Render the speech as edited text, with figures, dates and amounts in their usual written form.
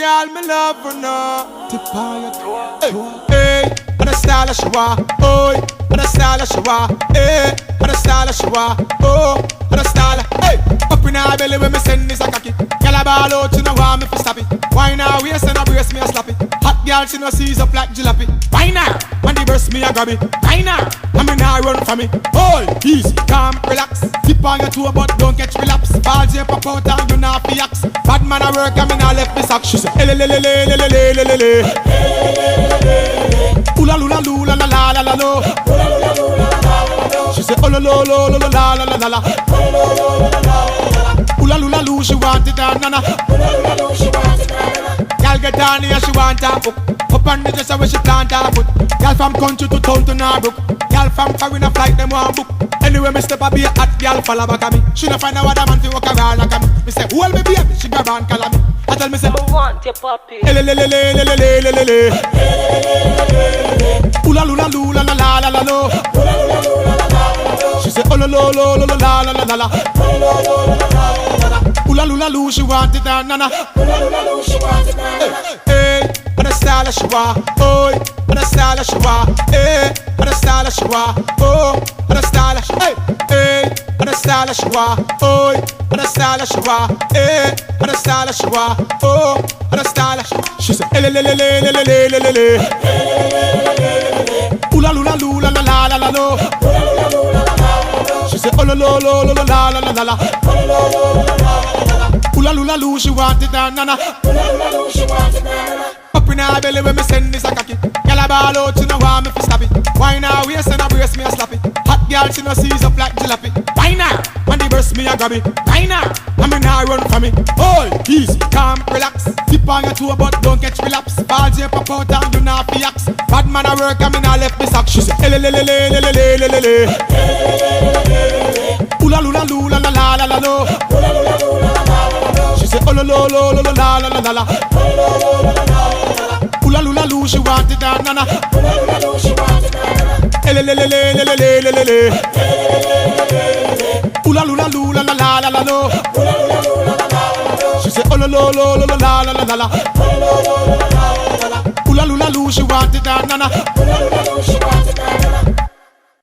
girl, me love her now. Tip on your toe. Hey, and the style of she want. Oh, and the style of she want. Hey, and the style of she want. Oh, and the style of. Hey, up in her belly when me send this a cocky. Girl a ball out, she no want me to stop it. Why now waist and a brace me a slap it. Hot girl, she no seize up like jalopy. Why now? When the burst me a grab it. Why now? I mean I run from me. Hold, easy, calm, relax. Tip on your toe but don't catch relapse. Balls you pop out and you not fi axe. Bad man a work and me not left me sack. She say elelelelelelelelele. Oola lula lula la la la la lo. She say oh lo lo lo lo la la la la la. Oola lula lu, she want it and nana. Girl get on here, she want her book. Up on the dresser where she plant her foot. Girl from country to town to Norbrook. Girl from foreign a flight, them want book. Anyway, me step a be a hot girl follow back at me. She no find out what a man fi walk around like me. Me say, hold me baby, she grab and call me. I tell me say, I want your puppy. Elelelelelelelelele. Oola lula lula la la la la lo. She say, oh lo lo lo lo la la la la la. Oola lula lu, she want it and nana. Hey, and the style of she want. Oh, and the style of she want. Hey, and the style of she want. Oh, and the style of she. Hey, and the style of she want. Oh, and the style of she want. Hey, and the style of she want. Oh, and the style of she. She say, elelelelelelelelele. Oola lula lula la la la la lo. She say, oh lo lo lo lo la la la la la. Oola lula lu, she want it and nana. Up in her belly when me send this a cocky. Girl a ball out, she no want me to stop it. Why now waist and a brace me a slap it. Hot girl, she no seize up like jalopy. Why now? When the burst me a grab it. Why now? I mean I run from it. Hold, easy, calm, relax. Tip on your toe but don't catch relapse. Balls you pop out and you not fi axe. Bad man a work and me not left me sack. She say elelelelelelelelele. Oola lula lula la la la la lo. She say oh lo lo lo lo la la la la la. Oola lula lu, she want it and nana. Elelelelelelelelele. Oola lula lula la la la la lo. She say oh lo lo lo lo la la la la la. Oola lula lu, she want it and nana.